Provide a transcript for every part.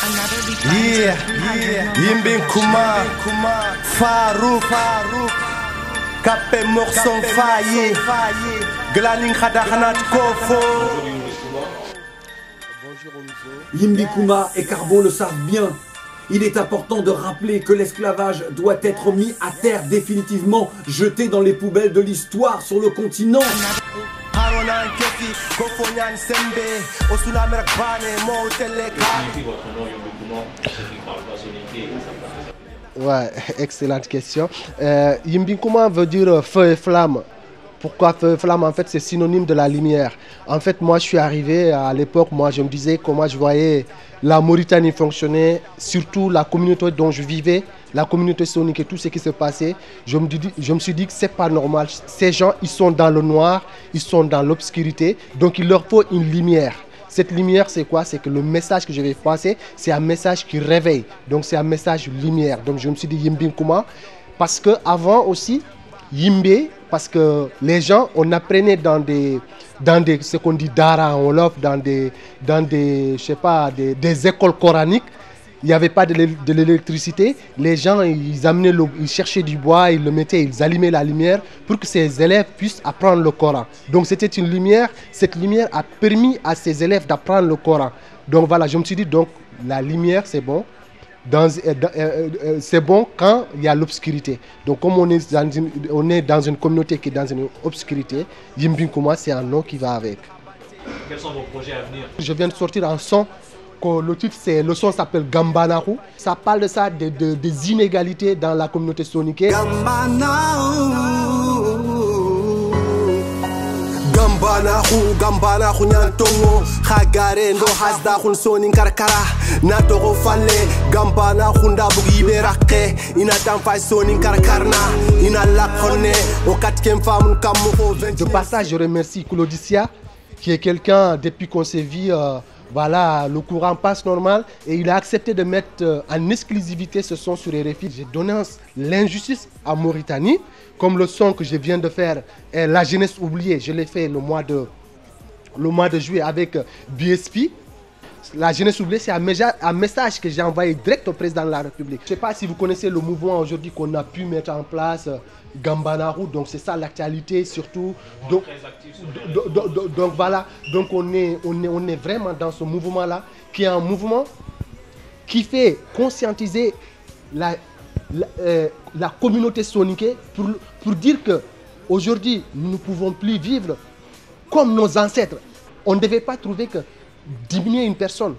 Yeah, Yimbin Kuma, Farouk, Kapé Morson Faye, Glaning Khadahanat Kofo. Yimbi Kuma et Carbon le savent bien. Il est important de rappeler que l'esclavage doit être mis à terre définitivement, jeté dans les poubelles de l'histoire sur le continent. Ouais, excellente question. Yimbi Kuma veut dire feu et flamme. Pourquoi feu et flamme? En fait, c'est synonyme de la lumière. En fait, moi, je suis arrivé à l'époque, moi, je me disais comment je voyais la Mauritanie fonctionner, surtout la communauté dont je vivais, la communauté sonique et tout ce qui se passait. Je me suis dit que c'est pas normal. Ces gens, ils sont dans le noir, ils sont dans l'obscurité, donc il leur faut une lumière. Cette lumière, c'est quoi? C'est que le message que je vais passer, c'est un message qui réveille. Donc, c'est un message lumière. Donc, je me suis dit Yimbi Kuma, parce qu'avant aussi, Yimbe, parce que les gens, on apprenait dans des ce qu'on dit Dara en Wolof, dans des je sais pas, des écoles coraniques. Il n'y avait pas de l'électricité. Les gens, ils cherchaient du bois, ils le mettaient, ils allumaient la lumière pour que ces élèves puissent apprendre le Coran. Donc c'était une lumière, cette lumière a permis à ces élèves d'apprendre le Coran. Donc voilà, je me suis dit, donc la lumière, c'est bon. C'est bon quand il y a l'obscurité. Donc comme on est dans une communauté qui est dans une obscurité, Yimbi Kuma, c'est un nom qui va avec. Quels sont vos projets à venir? Je viens de sortir un son, le son s'appelle Gambanahu. Ça parle de ça, des inégalités dans la communauté sonique. Gambanahu nyantongo khagare ndo hasda khun sonin karkara natoro falle Gambanahu ndabugi berake ina tanfa sonin karkarna ina lakhone o katkem famun kammo. De passage, je remercie Claudicia, qui est quelqu'un, depuis qu'on s'est vu, voilà, le courant passe normal et il a accepté de mettre en exclusivité ce son sur RFI. J'ai donné l'injustice à Mauritanie, comme le son que je viens de faire, La jeunesse oubliée, je l'ai fait le mois de juillet avec BSP. La jeunesse oubliée, c'est un message que j'ai envoyé direct au président de la République. Je ne sais pas si vous connaissez le mouvement aujourd'hui qu'on a pu mettre en place, Gambanahu, donc c'est ça l'actualité surtout. Donc voilà, donc on est vraiment dans ce mouvement-là, qui est un mouvement qui fait conscientiser la communauté sonique pour dire qu'aujourd'hui, nous ne pouvons plus vivre comme nos ancêtres. On ne devait pas trouver que diminuer une personne,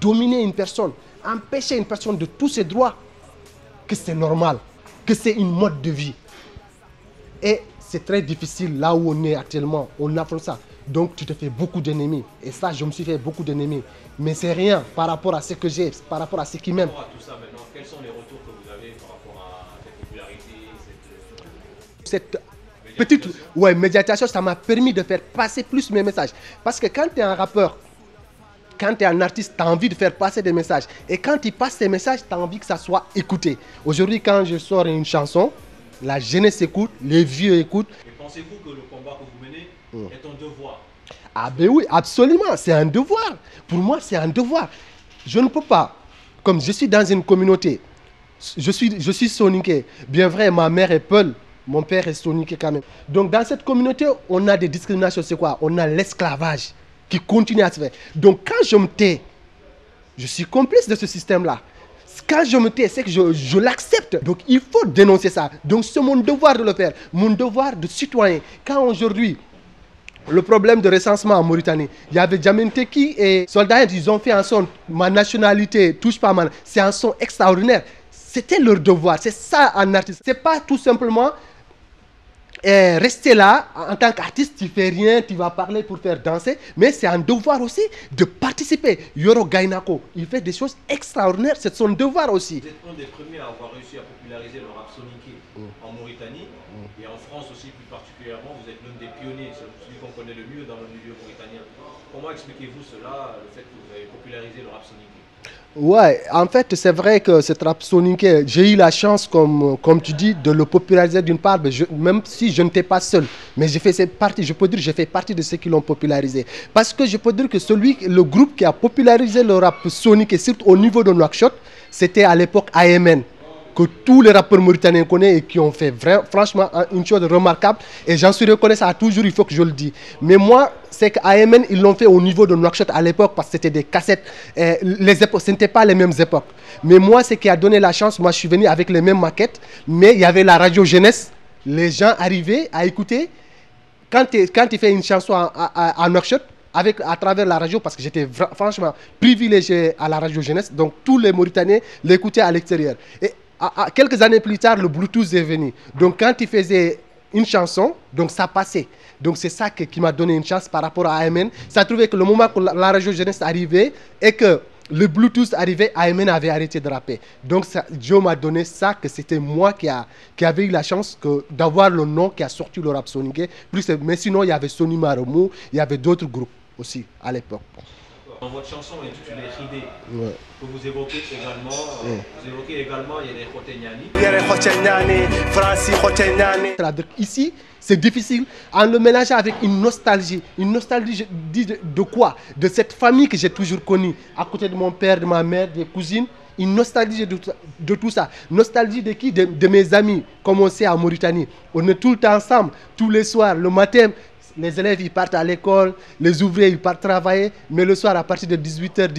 dominer une personne, empêcher une personne de tous ses droits, que c'est normal, que c'est une mode de vie. Et c'est très difficile là où on est actuellement, on affronte ça. Donc tu te fais beaucoup d'ennemis. Et ça, je me suis fait beaucoup d'ennemis. Mais c'est rien par rapport à ce que j'ai, par rapport à ce qui m'aime. Par rapport à tout ça maintenant, quels sont les retours que vous avez par rapport à cette popularité, cette petite médiatisation, ça m'a permis de faire passer plus mes messages. Parce que quand tu es un rappeur, quand tu es un artiste, tu as envie de faire passer des messages. Et quand tu passes ces messages, tu as envie que ça soit écouté. Aujourd'hui, quand je sors une chanson, la jeunesse écoute, les vieux écoutent. Et pensez-vous que le combat que vous menez est un devoir? Ah ben oui, absolument, c'est un devoir. Pour moi, c'est un devoir. Je ne peux pas, comme je suis dans une communauté, je suis soniqué. Bien vrai, ma mère est Peul, mon père est soniqué quand même. Donc dans cette communauté, on a des discriminations, c'est quoi? On a l'esclavage qui continue à se faire. Donc quand je me tais, je suis complice de ce système-là. Quand je me tais, c'est que je l'accepte. Donc il faut dénoncer ça. Donc c'est mon devoir de le faire, mon devoir de citoyen. Quand aujourd'hui, le problème de recensement en Mauritanie, il y avait Djamenteki et Soldat, ils ont fait un son, ma nationalité touche pas mal. C'est un son extraordinaire. C'était leur devoir, c'est ça un artiste. C'est pas tout simplement rester là, en tant qu'artiste, tu fais rien, tu vas parler pour faire danser, mais c'est un devoir aussi de participer. Yoro Gainako, il fait des choses extraordinaires, c'est son devoir aussi. Vous êtes un des premiers à avoir réussi à populariser le rap soniqué en Mauritanie et en France aussi plus particulièrement. Vous êtes l'un des pionniers, celui qu'on connaît le mieux dans le milieu mauritanien. Comment expliquez-vous cela, le fait que vous avez popularisé le rap soniqué? Ouais, en fait, c'est vrai que ce trap sonique, j'ai eu la chance, comme tu dis, de le populariser d'une part, mais même si je n'étais pas seul. Mais j'ai fait cette partie, je peux dire que j'ai fait partie de ceux qui l'ont popularisé. Parce que je peux dire que le groupe qui a popularisé le rap sonique, et surtout au niveau de Nouakchott, c'était à l'époque AMN, que tous les rappeurs mauritaniens connaissent et qui ont fait franchement une chose remarquable. Et j'en suis reconnaissant à toujours, il faut que je le dise. Mais moi, c'est qu'AMN, ils l'ont fait au niveau de Nouakchott à l'époque parce que c'était des cassettes. Les époques, ce n'étaient pas les mêmes époques. Mais moi, ce qui a donné la chance, moi je suis venu avec les mêmes maquettes, mais il y avait la radio jeunesse. Les gens arrivaient à écouter. Quand tu fais une chanson à Nouakchott, à travers la radio, parce que j'étais franchement privilégié à la radio jeunesse, donc tous les Mauritaniens l'écoutaient à l'extérieur. Et quelques années plus tard, le Bluetooth est venu. Donc quand il faisait une chanson, donc ça passait. Donc c'est ça qui m'a donné une chance par rapport à AMN. Ça trouvait que le moment que la radio jeunesse arrivait et que le Bluetooth arrivait, AMN avait arrêté de rapper. Donc Joe m'a donné ça, que c'était moi qui avait eu la chance d'avoir le nom qui a sorti le rap sonique. Mais sinon, il y avait Sony Maromou, il y avait d'autres groupes aussi à l'époque. Dans votre chanson intitulée Ridé, que vous évoquez également, il y a des Khotenyani. Ici, c'est difficile en le mélangeant avec une nostalgie. Une nostalgie, je dis de quoi? De cette famille que j'ai toujours connue, à côté de mon père, de ma mère, des cousines. Une nostalgie de tout ça. Nostalgie de qui? De mes amis, comme on sait en Mauritanie. On est tout le temps ensemble, tous les soirs, le matin. Les élèves, ils partent à l'école, les ouvriers, ils partent travailler, mais le soir, à partir de 18h,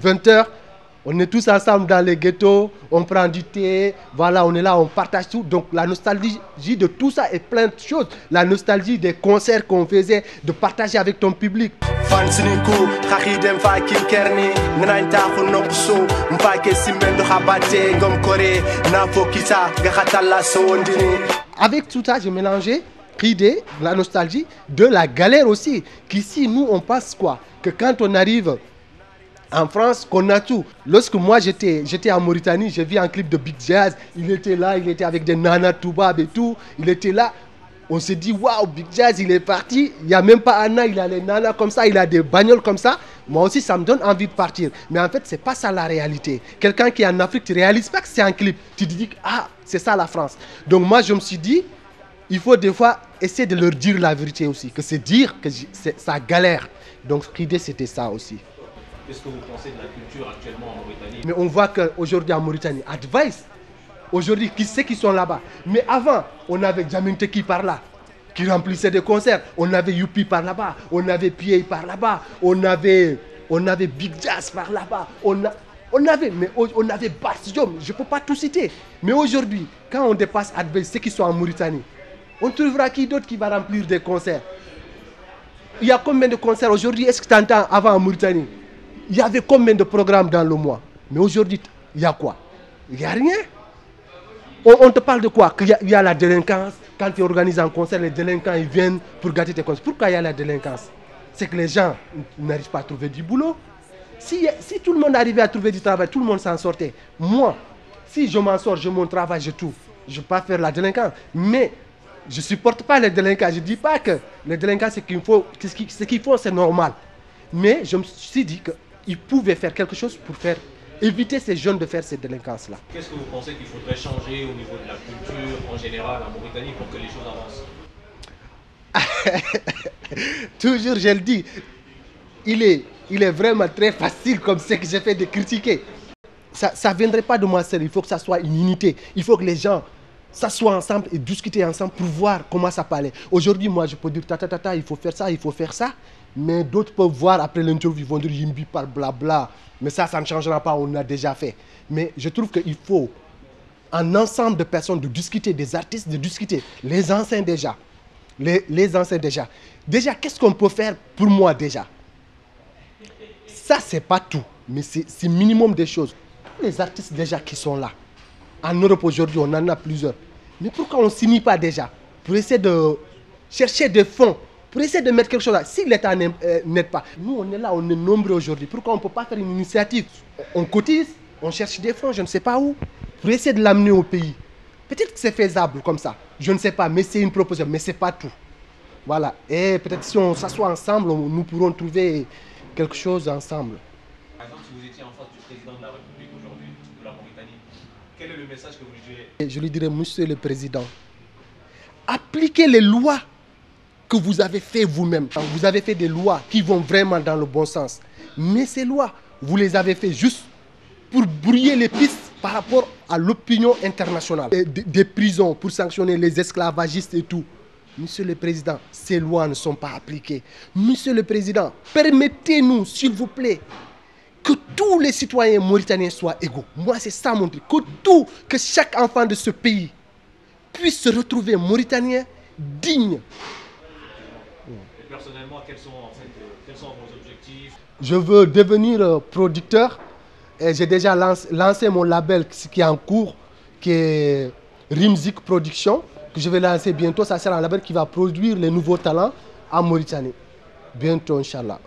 20h, on est tous ensemble dans les ghettos, on prend du thé, voilà, on est là, on partage tout. Donc la nostalgie de tout ça est plein de choses. La nostalgie des concerts qu'on faisait, de partager avec ton public. Avec tout ça, j'ai mélangé l'idée, la nostalgie, de la galère aussi. Qu'ici, nous, on passe quoi? Que quand on arrive en France, qu'on a tout. Lorsque moi, j'étais en Mauritanie, j'ai vu un clip de Big Jazz. Il était là, il était avec des Nana Toubab et tout. Il était là. On s'est dit, waouh, Big Jazz, il est parti. Il n'y a même pas Anna, il a les Nana comme ça, il a des bagnoles comme ça. Moi aussi, ça me donne envie de partir. Mais en fait, ce n'est pas ça la réalité. Quelqu'un qui est en Afrique, tu ne réalises pas que c'est un clip. Tu te dis, ah, c'est ça la France. Donc moi, je me suis dit, il faut des fois essayer de leur dire la vérité aussi, que c'est dire que ça galère. Donc l'idée c'était ça aussi. Qu'est-ce que vous pensez de la culture actuellement en Mauritanie? Mais on voit qu'aujourd'hui en Mauritanie, Advice, aujourd'hui, qui c'est qui sont là-bas? Mais avant, on avait Jamin Teki par là, qui remplissait des concerts. On avait Youpi par là-bas, on avait PA par là-bas, on avait Big Jazz par là-bas, on avait Bartium, je ne peux pas tout citer. Mais aujourd'hui, quand on dépasse Advice, ceux qui sont en Mauritanie, on trouvera qui d'autre qui va remplir des concerts? Il y a combien de concerts aujourd'hui? Est-ce que tu entends avant en Mauritanie? Il y avait combien de programmes dans le mois? Mais aujourd'hui, il y a quoi? Il n'y a rien. On te parle de quoi? Qu'il y a la délinquance. Quand tu organises un concert, les délinquants ils viennent pour gâter tes concerts. Pourquoi il y a la délinquance? C'est que les gens n'arrivent pas à trouver du boulot. Si tout le monde arrivait à trouver du travail, tout le monde s'en sortait. Moi, si je m'en sors, je mon travail, je tout. Je ne vais pas faire la délinquance. Mais je ne supporte pas les délinquants. Je ne dis pas que les délinquants, ce qu'ils font, c'est normal. Mais je me suis dit qu'ils pouvaient faire quelque chose pour éviter ces jeunes de faire ces délinquances-là. Qu'est-ce que vous pensez qu'il faudrait changer au niveau de la culture en général en Mauritanie pour que les choses avancent? Toujours, je le dis, il est vraiment très facile comme ce que j'ai fait de critiquer. Ça ne viendrait pas de moi seul, il faut que ça soit une unité. Il faut que les gens s'assoient ensemble et discuter ensemble pour voir comment ça peut aller. Aujourd'hui, moi, je peux dire il faut faire ça, il faut faire ça. Mais d'autres peuvent voir après l'interview, ils vont dire Yimbi par blabla. Mais ça ne changera pas, on l'a déjà fait. Mais je trouve qu'il faut un ensemble de personnes de discuter, des artistes de discuter. Les anciens déjà. Les anciens déjà. Déjà, qu'est-ce qu'on peut faire pour moi déjà? Ça, c'est pas tout. Mais c'est minimum des choses. Tous les artistes déjà qui sont là. En Europe aujourd'hui, on en a plusieurs. Mais pourquoi on ne s'unit pas déjà pour essayer de chercher des fonds, pour essayer de mettre quelque chose là? Si l'État n'aide pas, nous on est là, on est nombreux aujourd'hui. Pourquoi on ne peut pas faire une initiative? On cotise, on cherche des fonds, je ne sais pas où, pour essayer de l'amener au pays. Peut-être que c'est faisable comme ça, je ne sais pas, mais c'est une proposition, mais ce n'est pas tout. Voilà, et peut-être si on s'assoit ensemble, nous pourrons trouver quelque chose ensemble. Par exemple, si vous étiez en face du président de la République aujourd'hui, de la Mauritanie, quel est le message que vous lui direz? Je lui dirais, monsieur le président, appliquez les lois que vous avez fait vous-même. Vous avez fait des lois qui vont vraiment dans le bon sens. Mais ces lois, vous les avez fait juste pour brouiller les pistes par rapport à l'opinion internationale. Des prisons pour sanctionner les esclavagistes et tout. Monsieur le Président, ces lois ne sont pas appliquées. Monsieur le Président, permettez-nous, s'il vous plaît, que tous les citoyens mauritaniens soient égaux. Moi, c'est ça mon truc. Que chaque enfant de ce pays puisse se retrouver mauritanien digne. Et personnellement, quels sont vos objectifs? Je veux devenir producteur. Et j'ai déjà lancé mon label qui est en cours, qui est Rimzik Production, que je vais lancer bientôt. Ça sera un label qui va produire les nouveaux talents en Mauritanie. Bientôt, Inch'Allah.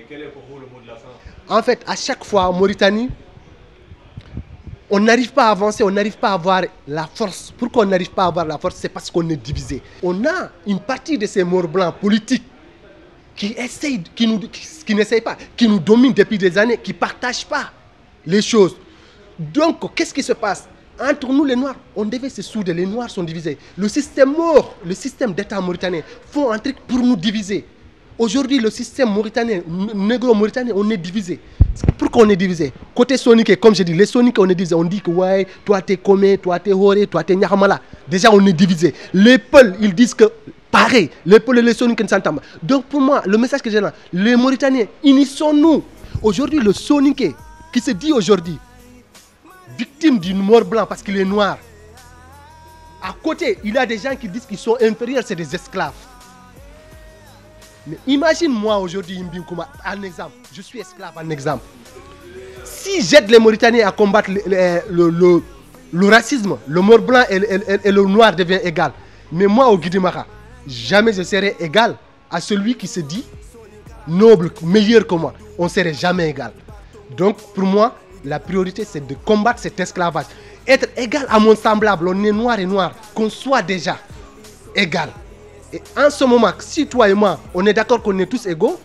Et quel est pour vous le mot de la fin? En fait, à chaque fois en Mauritanie, on n'arrive pas à avancer, on n'arrive pas à avoir la force. Pourquoi on n'arrive pas à avoir la force? C'est parce qu'on est divisé. On a une partie de ces morts blancs politiques qui n'essayent pas, qui nous dominent depuis des années, qui ne partagent pas les choses. Donc, qu'est-ce qui se passe? Entre nous, les Noirs, on devait se souder. Les Noirs sont divisés. Le système mort, le système d'État mauritanien font un truc pour nous diviser. Aujourd'hui, le système mauritanien, négro-mauritanien, on est divisé. Pourquoi on est divisé? Côté sonique, comme je dis, les soniques, on est divisé. On dit que ouais, toi t'es Komé, toi t'es Horé, toi t'es Nyahamala. Déjà, on est divisé. Les Peuls, ils disent que pareil, les Peuls et les soniques ne s'entendent pas. Donc pour moi, le message que j'ai là, les Mauritaniens, unissons-nous. Aujourd'hui, le sonique qui se dit aujourd'hui victime d'une mort blanc parce qu'il est noir. À côté, il y a des gens qui disent qu'ils sont inférieurs, c'est des esclaves. Mais imagine moi aujourd'hui, Yimbinkouma, un exemple. Je suis esclave, un exemple. Si j'aide les Mauritaniens à combattre le racisme, le mort blanc et le noir devient égal. Mais moi, au Guidimara, jamais je serai égal à celui qui se dit noble, meilleur que moi. On ne serait jamais égal. Donc, pour moi, la priorité, c'est de combattre cet esclavage. Être égal à mon semblable, on est noir et noir, qu'on soit déjà égal. Et en ce moment, si toi et moi, on est d'accord qu'on est tous égaux,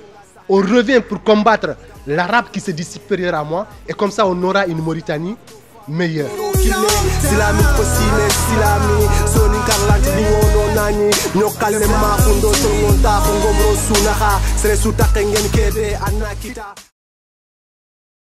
on revient pour combattre l'arabe qui se dit supérieur à moi. Et comme ça, on aura une Mauritanie meilleure.